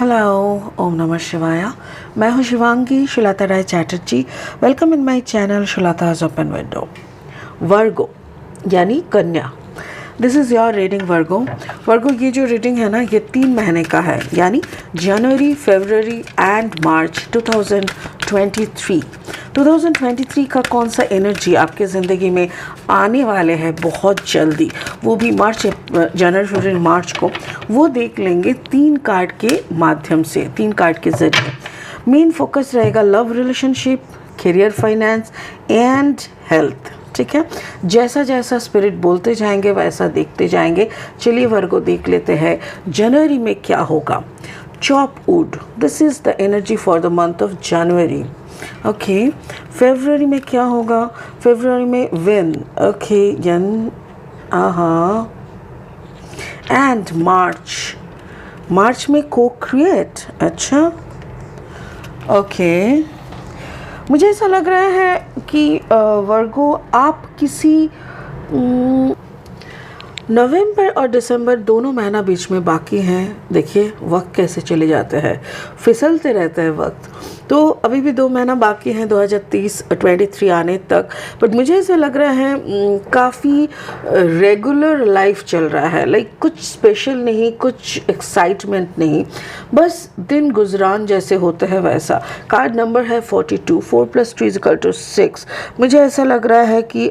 Hello, ओम नमः शिवाय। मैं हूँ Shivangi Shulta Rai Chatterjee. Welcome in my channel Shulta's open window. Virgo यानी कन्या, this is your reading Virgo. Virgo, ये जो रीडिंग है ना, ये 3 महीने का है, यानी जनवरी, फरवरी एंड मार्च 2023। 2023 का कौन सा एनर्जी आपके ज़िंदगी में आने वाले हैं बहुत जल्दी, वो भी जनवरी, फरवरी, मार्च को, वो देख लेंगे 3 कार्ड के माध्यम से, 3 कार्ड के ज़रिए। मेन फोकस रहेगा love relationship, career, finance and health. ठीक है, जैसा जैसा स्पिरिट बोलते जाएंगे वैसा देखते जाएंगे। चलिए वर्गो देख लेते हैं जनवरी में क्या होगा। Chop wood, this is the energy for the month of January. Okay, फरवरी में क्या होगा? फरवरी में विन, ओके, एंड मार्च में को क्रिएट। अच्छा, ओके, मुझे ऐसा लग रहा है कि वर्गो आप किसी नवंबर और दिसंबर दोनों महीना बीच में बाकी हैं। देखिए वक्त कैसे चले जाते हैं, फिसलते रहते हैं वक्त। तो अभी भी 2 महीना बाकी हैं 2023 आने तक। बट मुझे ऐसा लग रहा है काफ़ी रेगुलर लाइफ चल रहा है। लाइक कुछ स्पेशल नहीं, कुछ एक्साइटमेंट नहीं, बस दिन गुजरान जैसे होते हैं वैसा। कार्ड नंबर है 42, 4 + 3 = 6। मुझे ऐसा लग रहा है कि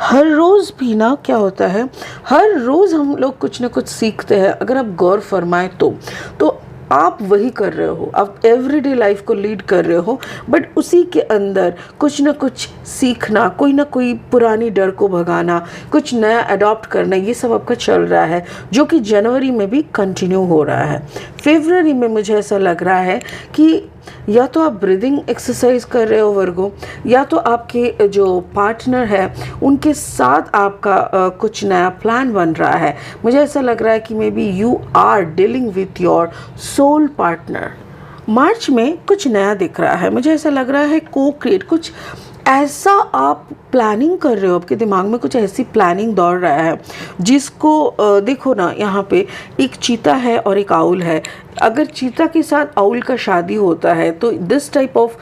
हर रोज़ भी ना क्या होता है, हर रोज़ हम लोग कुछ ना कुछ सीखते हैं। अगर आप गौर फरमाएं तो आप वही कर रहे हो, आप एवरीडे लाइफ को लीड कर रहे हो, बट उसी के अंदर कुछ ना कुछ सीखना, कोई ना कोई पुरानी डर को भगाना, कुछ नया अडॉप्ट करना, ये सब आपका चल रहा है, जो कि जनवरी में भी कंटिन्यू हो रहा है। फरवरी में मुझे ऐसा लग रहा है कि या तो आप ब्रीदिंग एक्सरसाइज कर रहे हो वर्गो, या तो आपके जो पार्टनर है उनके साथ आपका कुछ नया प्लान बन रहा है। मुझे ऐसा लग रहा है कि maybe you are dealing with your soul partner. March में कुछ नया दिख रहा है, मुझे ऐसा लग रहा है को क्रिएट, कुछ ऐसा आप प्लानिंग कर रहे हो, आपके दिमाग में कुछ ऐसी प्लानिंग दौड़ रहा है जिसको देखो ना, यहाँ पे एक चीता है और एक आउल है। अगर चीता के साथ आउल का शादी होता है तो दिस टाइप ऑफ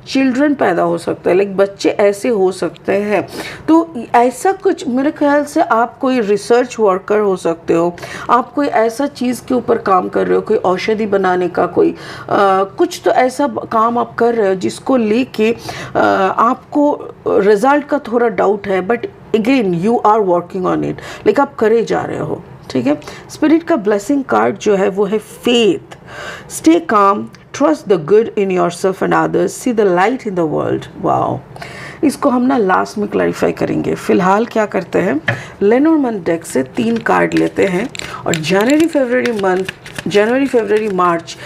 चिल्ड्रन पैदा हो सकता है, लाइक बच्चे ऐसे हो सकते हैं। तो ऐसा कुछ, मेरे ख्याल से आप कोई रिसर्च वर्कर हो सकते हो, आप कोई ऐसा चीज़ के ऊपर काम कर रहे हो, कोई औषधि बनाने का कोई कुछ तो ऐसा काम आप कर रहे हो जिसको लेके आपको रिजल्ट का थोड़ा डाउट है, but again you are working on it, like आप करे जा रहे हो। ठीक है, स्पिरिट का ब्लेसिंग कार्ड जो है वो है faith. Stay calm, trust the good in yourself and others, see the light in the world. Wow, इसको हम ना लास्ट में क्लैरिफाई करेंगे। फिलहाल क्या करते हैं, लेनोर्मैंड डेक से 3 कार्ड लेते हैं और जनवरी, फरवरी, मार्च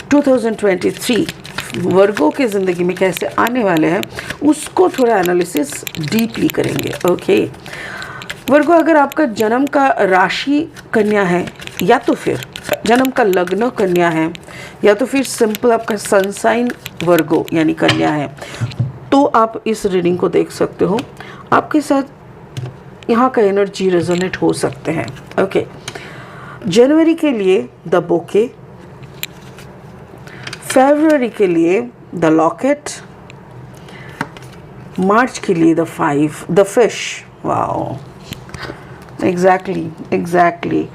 2023 वर्गों के ज़िंदगी में कैसे आने वाले हैं उसको थोड़ा एनालिसिस डीपली करेंगे। ओके वर्गो, अगर आपका जन्म का राशि कन्या है, या तो फिर जन्म का लग्न कन्या है, या तो फिर सिंपल आपका सन साइन वर्गो यानी कन्या है, तो आप इस रीडिंग को देख सकते हो। आपके साथ यहाँ का एनर्जी रेजोनेट हो सकते हैं। ओके, जनवरी के लिए द बोके, फरवरी के लिए द लॉकेट, मार्च के लिए the 5, the fish. Wow, exactly.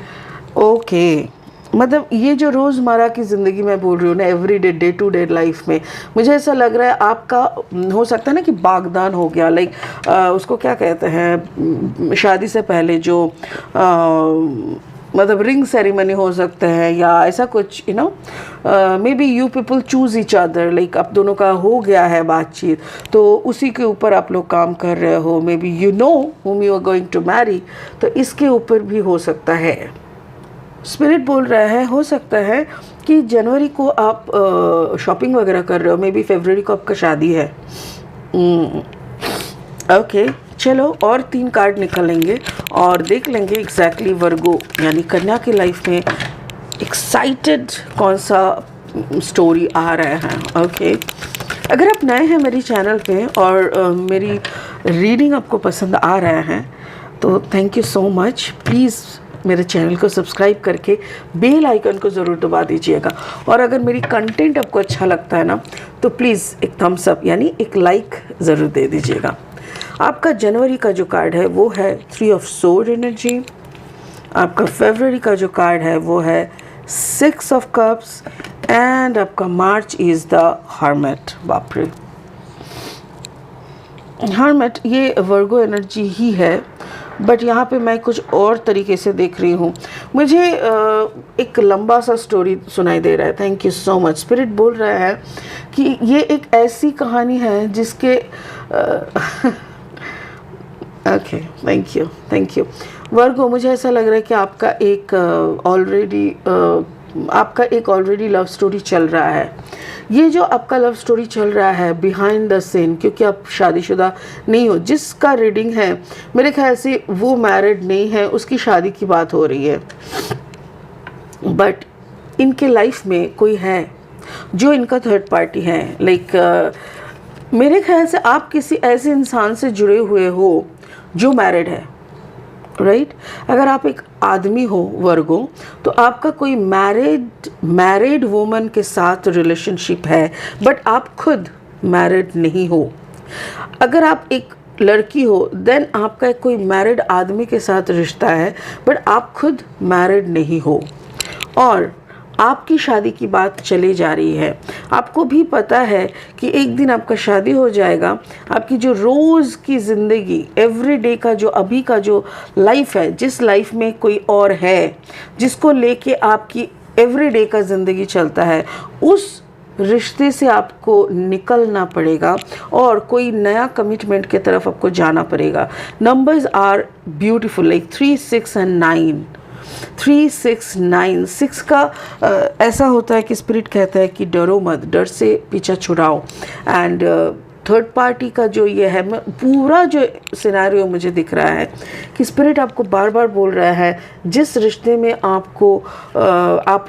Okay, मतलब ये जो रोज़मर्रा की ज़िंदगी में बोल रही हूँ ना, everyday, day to day life में, मुझे ऐसा लग रहा है आपका हो सकता है ना कि बागदान हो गया, लाइक उसको क्या कहते हैं, शादी से पहले जो मतलब रिंग सेरेमनी हो सकता है, या ऐसा कुछ, you know, may be you people choose each other, like आप दोनों का हो गया है बातचीत, तो उसी के ऊपर आप लोग काम कर रहे हो। May be you know whom you are going to marry, तो इसके ऊपर भी हो सकता है। स्पिरिट बोल रहा है, हो सकता है कि जनवरी को आप शॉपिंग वगैरह कर रहे हो, मे बी फरवरी को आपका शादी है। ओके, चलो और 3 कार्ड निकलेंगे और देख लेंगे एग्जैक्टली वर्गो यानी कन्या की लाइफ में एक्साइटेड कौन सा स्टोरी आ रहा है। ओके, अगर आप नए हैं मेरी चैनल पे और मेरी रीडिंग आपको पसंद आ रहा है तो thank you so much. Please मेरे चैनल को सब्सक्राइब करके बेल आइकन को ज़रूर दबा दीजिएगा। और अगर मेरी कंटेंट आपको अच्छा लगता है ना, तो प्लीज़ एक थम्स अप यानी एक लाइक ज़रूर दे दीजिएगा। आपका जनवरी का जो कार्ड है वो है 3 ऑफ सोर्ड एनर्जी। आपका फरवरी का जो कार्ड है वो है 6 ऑफ कप्स। एंड आपका मार्च इज़ द हर्मिट। बाप रे, हर्मिट ये वर्गो एनर्जी ही है, बट यहाँ पे मैं कुछ और तरीके से देख रही हूँ। मुझे एक लंबा सा स्टोरी सुनाई दे रहा है। Thank you so much. Spirit बोल रहा है कि ये एक ऐसी कहानी है जिसके ओके, थैंक यू वर्गो। मुझे ऐसा लग रहा है कि आपका एक ऑलरेडी लव स्टोरी चल रहा है। ये जो आपका लव स्टोरी चल रहा है बिहाइंड द सीन, क्योंकि आप शादीशुदा नहीं हो, जिसका रीडिंग है मेरे ख्याल से वो मैरिड नहीं है, उसकी शादी की बात हो रही है। बट इनके लाइफ में कोई है जो इनका थर्ड पार्टी है। मेरे ख्याल से आप किसी ऐसे इंसान से जुड़े हुए हो जो मैरिड है, राइट? अगर आप एक आदमी हो वर्गो, तो आपका कोई मैरिड वुमन के साथ रिलेशनशिप है, बट आप खुद मैरिड नहीं हो। अगर आप एक लड़की हो, देन आपका कोई मैरिड आदमी के साथ रिश्ता है, बट आप खुद मैरिड नहीं हो और आपकी शादी की बात चली जा रही है। आपको भी पता है कि एक दिन आपका शादी हो जाएगा। आपकी जो रोज़ की ज़िंदगी, एवरीडे का जो अभी का जो लाइफ है, जिस लाइफ में कोई और है जिसको लेके आपकी एवरीडे का ज़िंदगी चलता है, उस रिश्ते से आपको निकलना पड़ेगा और कोई नया कमिटमेंट की तरफ आपको जाना पड़ेगा। Numbers are beautiful, like 3, 6 and 9। 3, 6, 9। 6 का ऐसा होता है कि स्पिरिट कहता है कि डरो मत, डर से पीछा छुड़ाओ। एंड थर्ड पार्टी का जो ये है, पूरा जो सिनेरियो मुझे दिख रहा है कि स्पिरिट आपको बार बार बोल रहा है, जिस रिश्ते में आप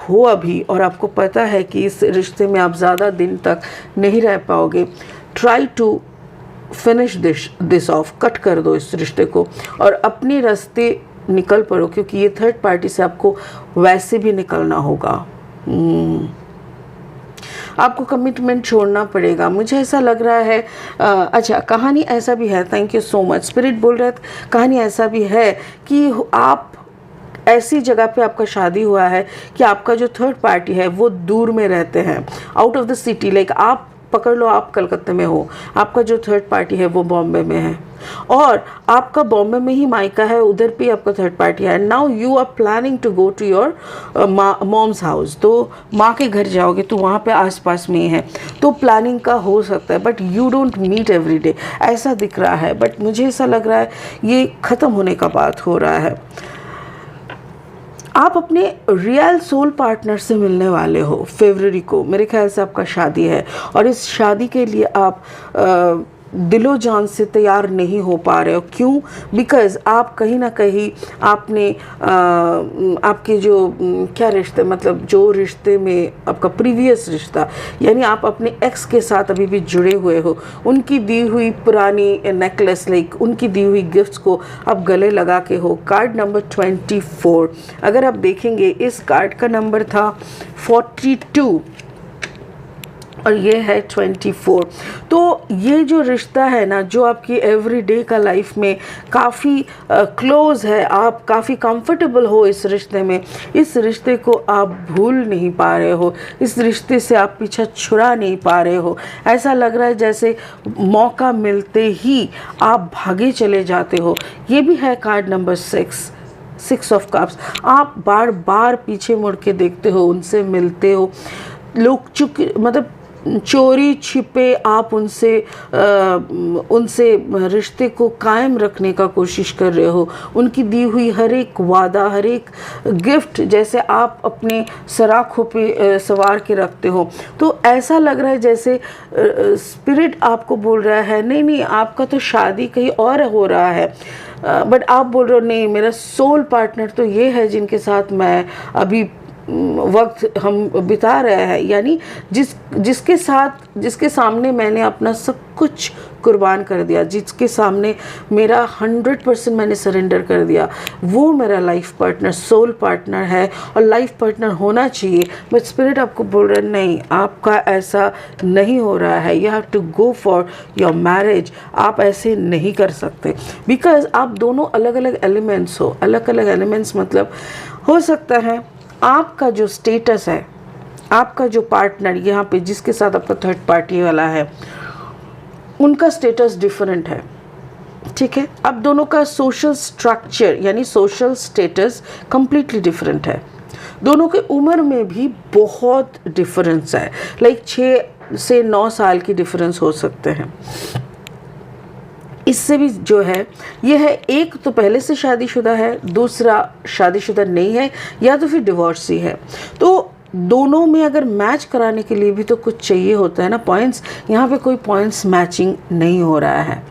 हो अभी और आपको पता है कि इस रिश्ते में आप ज़्यादा दिन तक नहीं रह पाओगे, try to finish this off, कट कर दो इस रिश्ते को और अपने रास्ते निकल पड़ो, क्योंकि ये थर्ड पार्टी से आपको वैसे भी निकलना होगा। आपको कमिटमेंट छोड़ना पड़ेगा। मुझे ऐसा लग रहा है अच्छा, कहानी ऐसा भी है, thank you so much. Spirit बोल रहा है कहानी ऐसा भी है कि आप ऐसी जगह पे आपका शादी हुआ है कि आपका जो थर्ड पार्टी है वो दूर में रहते हैं, out of the city. Like आप पकड़ लो, आप कलकत्ते में हो, आपका जो थर्ड पार्टी है वो बॉम्बे में है और आपका बॉम्बे में ही मायका है, उधर पे आपका थर्ड पार्टी है। Now you are planning to go to your mom's house, तो माँ के घर जाओगे तो वहाँ पे आसपास में ही है, तो प्लानिंग का हो सकता है, but you don't meet every day, ऐसा दिख रहा है। बट मुझे ऐसा लग रहा है ये ख़त्म होने का बात हो रहा है। आप अपने रियल सोल पार्टनर से मिलने वाले हो फरवरी को। मेरे ख्याल से आपका शादी है और इस शादी के लिए आप दिलो जान से तैयार नहीं हो पा रहे हो। क्यों? बिकॉज़ आप कहीं ना कहीं आपने आपके जो क्या रिश्ते, मतलब जो रिश्ते में आपका प्रीवियस रिश्ता, यानी आप अपने एक्स के साथ अभी भी जुड़े हुए हो, उनकी दी हुई पुरानी नेकलेस, लाइक उनकी दी हुई गिफ्ट्स को आप गले लगा के हो। कार्ड नंबर 24, अगर आप देखेंगे इस कार्ड का नंबर था 42 और ये है 24। तो ये जो रिश्ता है ना, जो आपकी एवरीडे का लाइफ में काफ़ी क्लोज है, आप काफ़ी कंफर्टेबल हो इस रिश्ते में, इस रिश्ते को आप भूल नहीं पा रहे हो, इस रिश्ते से आप पीछा छुड़ा नहीं पा रहे हो। ऐसा लग रहा है जैसे मौका मिलते ही आप भागे चले जाते हो। ये भी है कार्ड नंबर 6 ऑफ कप्स। आप बार बार पीछे मुड़ के देखते हो, उनसे मिलते हो, लोग मतलब चोरी छिपे आप उनसे रिश्ते को कायम रखने का कोशिश कर रहे हो। उनकी दी हुई हर एक वादा, हर एक गिफ्ट जैसे आप अपने सराखों पे सवार के रखते हो। तो ऐसा लग रहा है जैसे स्पिरिट आपको बोल रहा है नहीं आपका तो शादी कहीं और हो रहा है, बट आप बोल रहे हो नहीं, मेरा सोल पार्टनर तो ये है जिनके साथ मैं अभी वक्त हम बिता रहे हैं, यानी जिसके सामने मैंने अपना सब कुछ कुर्बान कर दिया, जिसके सामने मेरा 100% मैंने सरेंडर कर दिया, वो मेरा लाइफ पार्टनर, सोल पार्टनर है और लाइफ पार्टनर होना चाहिए। बट स्पिरिट आपको बोल रहा है नहीं, आपका ऐसा नहीं हो रहा है, you have to go for your marriage. आप ऐसे नहीं कर सकते बिकॉज आप दोनों अलग अलग एलिमेंट्स हो। अलग अलग एलिमेंट्स मतलब हो सकता है आपका जो स्टेटस है, आपका जो पार्टनर यहाँ पे जिसके साथ आपका थर्ड पार्टी वाला है, उनका स्टेटस डिफरेंट है, ठीक है। अब दोनों का सोशल स्ट्रक्चर यानी सोशल स्टेटस कंप्लीटली डिफरेंट है। दोनों के उम्र में भी बहुत डिफरेंस है, लाइक 6 से 9 साल की डिफरेंस हो सकते हैं। इससे भी जो है ये है, एक तो पहले से शादीशुदा है, दूसरा शादीशुदा नहीं है, या तो फिर डिवोर्सी है। तो दोनों में अगर मैच कराने के लिए भी तो कुछ चाहिए होता है ना, पॉइंट्स। यहाँ पे कोई पॉइंट्स मैचिंग नहीं हो रहा है।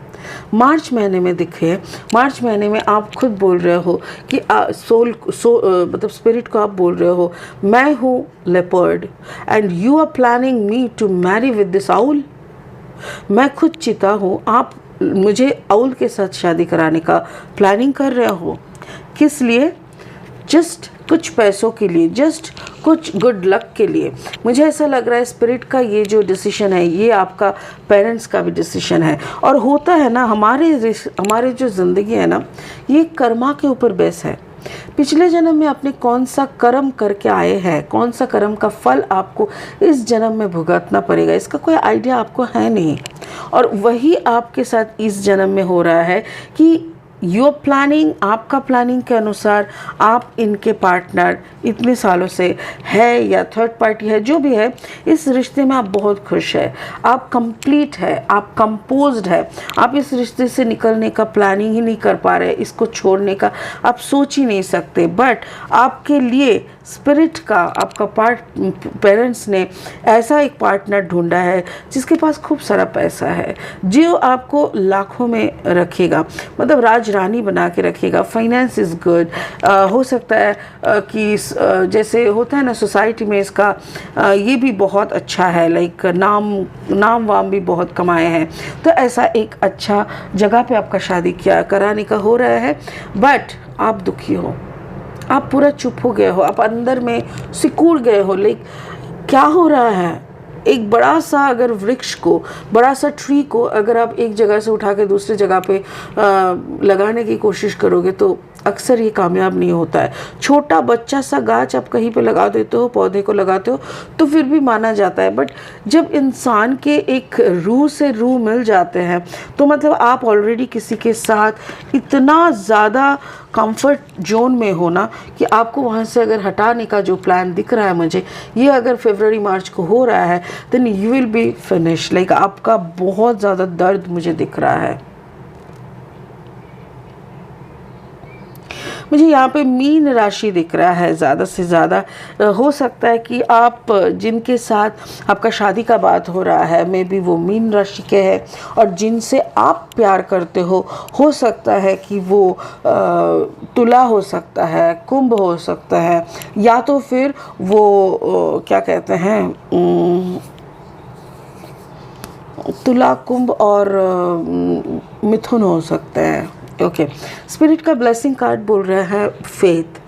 मार्च महीने में दिखे, मार्च महीने में आप खुद बोल रहे हो कि मतलब स्पिरिट को आप बोल रहे हो, मैं हूँ leopard and you are planning me to marry with this owl. मैं खुद चीता हूँ, आप मुझे आउल के साथ शादी कराने का प्लानिंग कर रहे हो। किस लिए? जस्ट कुछ पैसों के लिए, जस्ट कुछ गुड लक के लिए। मुझे ऐसा लग रहा है स्पिरिट का ये जो डिसीजन है, ये आपका पेरेंट्स का भी डिसीजन है। और होता है ना, हमारे जो ज़िंदगी है ना, ये कर्मा के ऊपर बेस है। पिछले जन्म में आपने कौन सा कर्म करके आए हैं, कौन सा कर्म का फल आपको इस जन्म में भुगतना पड़ेगा, इसका कोई आइडिया आपको है नहीं। और वही आपके साथ इस जन्म में हो रहा है कि योर प्लानिंग, आपका प्लानिंग के अनुसार आप इनके पार्टनर इतने सालों से है या थर्ड पार्टी है, जो भी है, इस रिश्ते में आप बहुत खुश है, आप कंप्लीट है, आप कंपोज्ड है। आप इस रिश्ते से निकलने का प्लानिंग ही नहीं कर पा रहे, इसको छोड़ने का आप सोच ही नहीं सकते। बट आपके लिए स्पिरिट का, आपका पेरेंट्स ने ऐसा एक पार्टनर ढूंढा है जिसके पास खूब सारा पैसा है, जो आपको लाखों में रखेगा, मतलब रानी बना के रखेगा। Finance is good. हो सकता है कि जैसे होता है ना सोसाइटी में, इसका ये भी बहुत अच्छा है, लाइक नाम वाम भी बहुत कमाए हैं। तो ऐसा एक अच्छा जगह पे आपका शादी कराने का हो रहा है। बट आप दुखी हो, आप पूरा चुप हो गए हो, आप अंदर में सिकुड़ गए हो। लाइक क्या हो रहा है? एक बड़ा सा अगर वृक्ष को, बड़ा सा ट्री को अगर आप एक जगह से उठा के दूसरी जगह पे लगाने की कोशिश करोगे तो अक्सर ये कामयाब नहीं होता है। छोटा बच्चा सा गाछ आप कहीं पे लगा देते हो, पौधे को लगाते हो तो फिर भी माना जाता है। बट जब इंसान के एक रूह से रूह मिल जाते हैं तो मतलब आप ऑलरेडी किसी के साथ इतना ज़्यादा कंफर्ट जोन में हो ना कि आपको वहाँ से अगर हटाने का जो प्लान दिख रहा है मुझे, ये अगर फरवरी मार्च को हो रहा है, then you will be finish. Like आपका बहुत ज़्यादा दर्द मुझे दिख रहा है। मुझे यहाँ पे मीन राशि दिख रहा है ज़्यादा से ज़्यादा। हो सकता है कि आप जिनके साथ आपका शादी का बात हो रहा है, मे बी वो मीन राशि के हैं, और जिनसे आप प्यार करते हो सकता है कि वो तुला हो सकता है, कुंभ हो सकता है, या तो फिर वो क्या कहते हैं, तुला, कुंभ और मिथुन हो सकते हैं। ओके, स्पिरिट का ब्लेसिंग कार्ड बोल रहा है फेथ,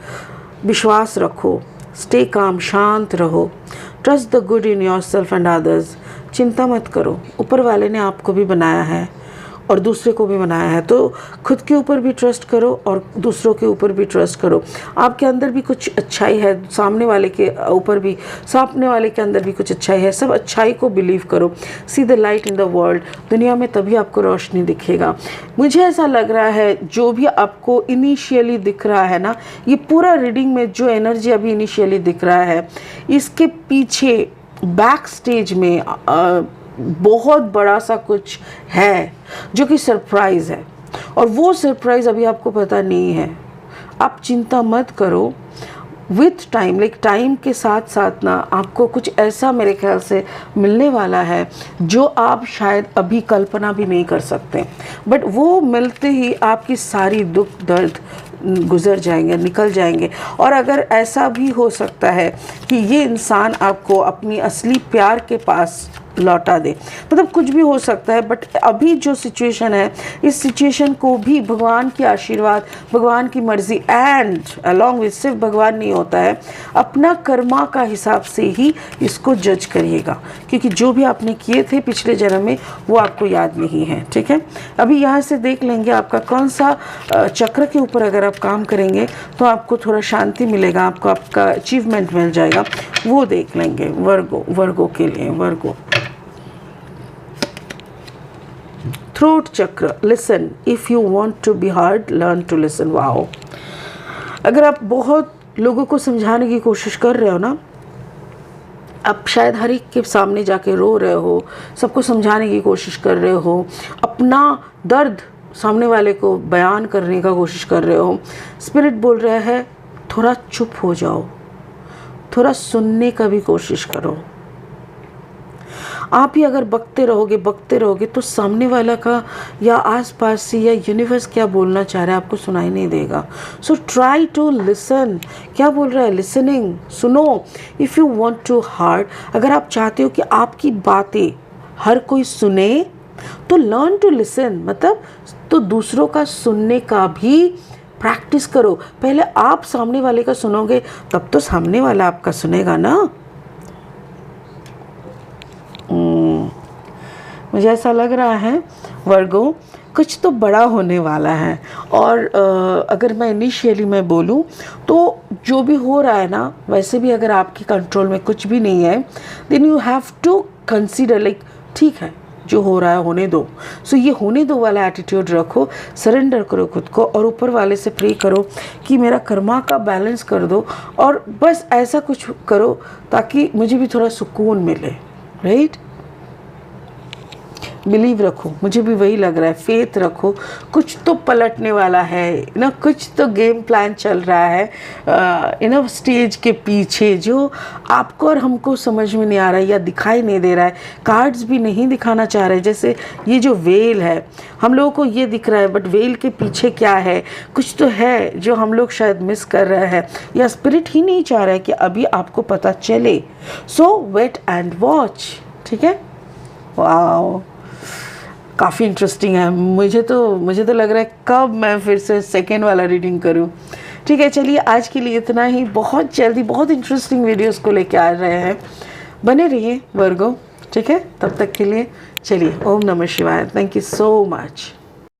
विश्वास रखो, स्टे काम, शांत रहो, trust the good in your self and others. चिंता मत करो, ऊपर वाले ने आपको भी बनाया है और दूसरे को भी बनाया है, तो खुद के ऊपर भी ट्रस्ट करो और दूसरों के ऊपर भी ट्रस्ट करो। आपके अंदर भी कुछ अच्छाई है, सामने वाले के ऊपर भी, सामने वाले के अंदर भी कुछ अच्छाई है। सब अच्छाई को बिलीव करो। See the light in the world. दुनिया में तभी आपको रोशनी दिखेगा। मुझे ऐसा लग रहा है जो भी आपको इनिशियली दिख रहा है ना, ये पूरा रीडिंग में जो एनर्जी अभी इनिशियली दिख रहा है, इसके पीछे बैक स्टेज में बहुत बड़ा सा कुछ है जो कि सरप्राइज़ है, और वो सरप्राइज़ अभी आपको पता नहीं है। आप चिंता मत करो, विथ टाइम, लाइक टाइम के साथ साथ ना आपको कुछ ऐसा मेरे ख्याल से मिलने वाला है जो आप शायद अभी कल्पना भी नहीं कर सकते। बट वो मिलते ही आपकी सारी दुख दर्द गुजर जाएंगे, निकल जाएंगे। और अगर ऐसा भी हो सकता है कि ये इंसान आपको अपनी असली प्यार के पास लौटा दे, मतलब कुछ भी हो सकता है। बट अभी जो सिचुएशन है, इस सिचुएशन को भी भगवान के आशीर्वाद, भगवान की मर्जी एंड अलॉन्ग विद, सिर्फ भगवान नहीं होता है, अपना कर्मा का हिसाब से ही इसको जज करिएगा, क्योंकि जो भी आपने किए थे पिछले जन्म में वो आपको याद नहीं है। ठीक है, अभी यहाँ से देख लेंगे आपका कौन सा चक्र के ऊपर अगर आप काम करेंगे तो आपको थोड़ा शांति मिलेगा, आपको आपका अचीवमेंट मिल जाएगा, वो देख लेंगे। वर्गो के लिए, Virgo throat chakra, listen if you want to be heard, learn to listen. Wow, अगर आप बहुत लोगों को समझाने की कोशिश कर रहे हो ना, आप शायद हर एक के सामने जाके रो रहे हो, सबको समझाने की कोशिश कर रहे हो, अपना दर्द सामने वाले को बयान करने का कोशिश कर रहे हो, स्पिरिट बोल रहा है थोड़ा चुप हो जाओ, थोड़ा सुनने का भी कोशिश करो। आप ही अगर बकते रहोगे तो सामने वाला का या आसपास से या यूनिवर्स क्या बोलना चाह रहा है आपको सुनाई नहीं देगा। सो ट्राई टू लिसन, क्या बोल रहा है, लिसनिंग, सुनो। If you want to heart, अगर आप चाहते हो कि आपकी बातें हर कोई सुने तो लर्न टू लिसन, मतलब तो दूसरों का सुनने का भी प्रैक्टिस करो। पहले आप सामने वाले का सुनोगे तब तो सामने वाला आपका सुनेगा ना। मुझे ऐसा लग रहा है वर्गो कुछ तो बड़ा होने वाला है। और अगर मैं इनिशियली मैं बोलूँ तो जो भी हो रहा है ना, वैसे भी अगर आपके कंट्रोल में कुछ भी नहीं है, then you have to consider like ठीक है जो हो रहा है होने दो। सो ये होने दो वाला एटीट्यूड रखो, सरेंडर करो खुद को और ऊपर वाले से प्रे करो कि मेरा कर्मा का बैलेंस कर दो, और बस ऐसा कुछ करो ताकि मुझे भी थोड़ा सुकून मिले। राइट, बिलीव रखो, मुझे भी वही लग रहा है, फेथ रखो, कुछ तो पलटने वाला है ना, कुछ तो गेम प्लान चल रहा है स्टेज के पीछे जो आपको और हमको समझ में नहीं आ रहा है या दिखाई नहीं दे रहा है। कार्ड्स भी नहीं दिखाना चाह रहे, जैसे ये जो वेल है हम लोगों को ये दिख रहा है, बट वेल के पीछे क्या है, कुछ तो है जो हम लोग शायद मिस कर रहे हैं या स्पिरिट ही नहीं चाह रहा है कि अभी आपको पता चले। सो वेट एंड वॉच। ठीक है, वाओ, काफ़ी इंटरेस्टिंग है। मुझे तो लग रहा है कब मैं फिर से सेकेंड वाला रीडिंग करूं। ठीक है, चलिए आज के लिए इतना ही। बहुत जल्दी बहुत इंटरेस्टिंग वीडियोस को लेके आ रहे हैं, बने रहिए वर्गो। ठीक है, तब तक के लिए चलिए, ओम नमः शिवाय। Thank you so much.